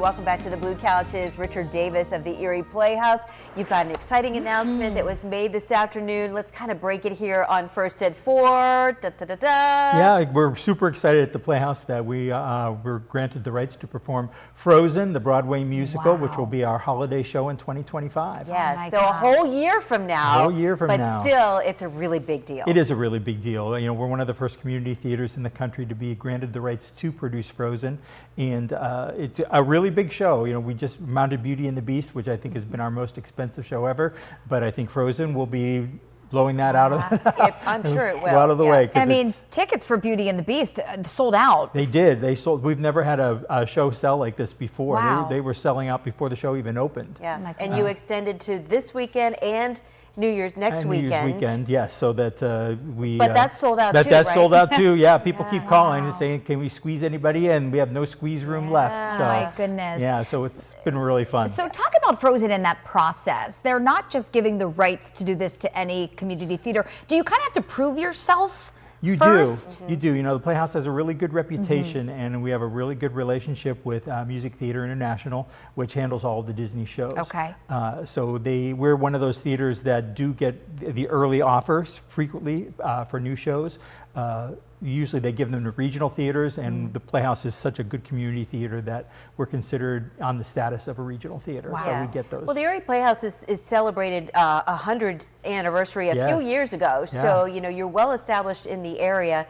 Welcome back to the Blue Couches. Richard Davis of the Erie Playhouse. You've got an exciting announcement that was made this afternoon. Let's kind of break it here on First at 4. Yeah, we're super excited at the Playhouse that we were granted the rights to perform Frozen, the Broadway musical, which will be our holiday show in 2025. Yeah, so a whole year from now. A whole year from now. But still, it's a really big deal. It is a really big deal. You know, we're one of the first community theaters in the country to be granted the rights to produce Frozen, and it's a really big show. You know, we just mounted Beauty and the Beast, which I think has been our most expensive show ever, but I think Frozen will be blowing that out of I'm sure it will. out of the way. I mean, tickets for Beauty and the Beast sold out. They did. They sold. We've never had a show sell like this before. Wow. They were selling out before the show even opened. Yeah, and you extended to this weekend and New Year's next weekend. New Year's weekend, yes. So that we. But that's sold out too, That's right? sold out too. Yeah, people keep calling and saying, "Can we squeeze anybody in?" We have no squeeze room left. So, oh my goodness. Yeah, so it's been really fun. So talk about Frozen in that process. They're not just giving the rights to do this to any community theater. Do you kind of have to prove yourself? You first? do. You do. You know, the Playhouse has a really good reputation, and we have a really good relationship with Music Theater International, which handles all of the Disney shows. Okay. So we're one of those theaters that do get the early offers frequently for new shows. Usually they give them to regional theaters, and the Playhouse is such a good community theater that we're considered on the status of a regional theater. Wow. So we get those. Well, the Erie Playhouse is celebrated 100th anniversary a few years ago. So, you know, you're well established in the area,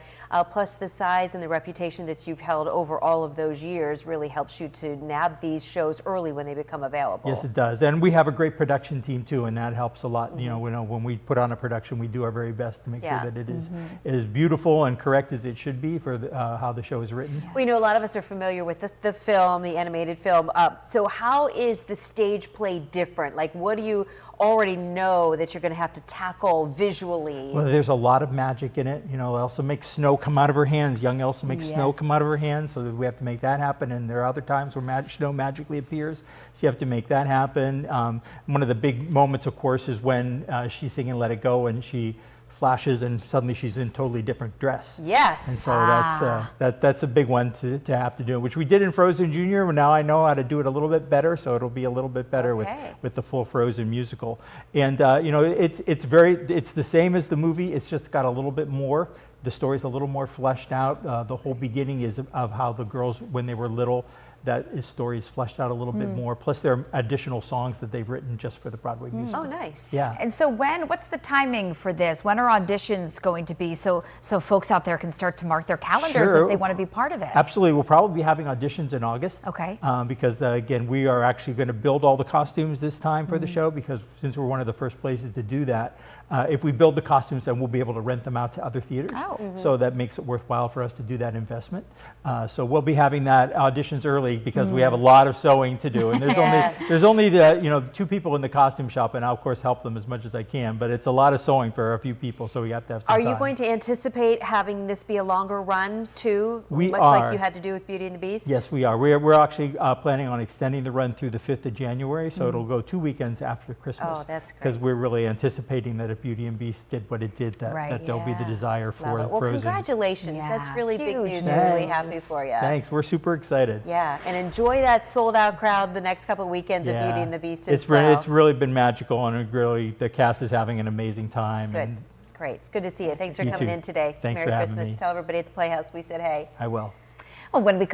plus the size and the reputation that you've held over all of those years really helps you to nab these shows early when they become available. Yes, it does. And we have a great production team too, and that helps a lot. You know, when we put on a production, we do our very best to make sure that it is beautiful and correct as it should be for how the show is written. We know a lot of us are familiar with the film, the animated film. So how is the stage play different? Like, what do you already know that you're going to have to tackle visually? Well, there's a lot of magic in it. You know, Elsa makes snow come out of her hands. Young Elsa makes snow come out of her hands, so we have to make that happen. And there are other times where snow magically appears, so you have to make that happen. One of the big moments, of course, is when she's singing "Let It Go" and she flashes and suddenly she's in a totally different dress. Yes. And so that's a big one to have to do, which we did in Frozen Junior. But now I know how to do it a little bit better, so it'll be a little bit better with the full Frozen musical. And you know, it's the same as the movie. It's just got a little bit more. The story's a little more fleshed out. The whole beginning is of how the girls, when they were little, that story is fleshed out a little bit more. Plus, there are additional songs that they've written just for the Broadway musical. Oh, nice. Yeah. And so what's the timing for this? When are auditions going to be so folks out there can start to mark their calendars if they want to be part of it? Absolutely. We'll probably be having auditions in August. Okay. Because again, we are actually going to build all the costumes this time for the show, because since we're one of the first places to do that, if we build the costumes, then we'll be able to rent them out to other theaters. Oh. So that makes it worthwhile for us to do that investment. So we'll be having that auditions early because we have a lot of sewing to do, and there's only the 2 people in the costume shop, and I'll of course help them as much as I can. But it's a lot of sewing for a few people, so we have to have some time. Are you going to anticipate having this be a longer run too, much like you had to do with Beauty and the Beast? Yes, we are. We're actually planning on extending the run through the 5th of January, so it'll go 2 weekends after Christmas. Oh, that's great. Because we're really anticipating that if Beauty and Beast did what it did, that there'll be the desire for Frozen. Well, congratulations. That's really big news. Huge. We're really happy for you. Thanks. We're super excited. Yeah, and enjoy that sold-out crowd the next couple of weekends of Beauty and the Beast as well. It's really been magical, and really the cast is having an amazing time. Good. Great. It's good to see you. Thanks for coming in today. Thanks Merry for Christmas. having me. Tell everybody at the Playhouse we said hey. I will. Well, when we come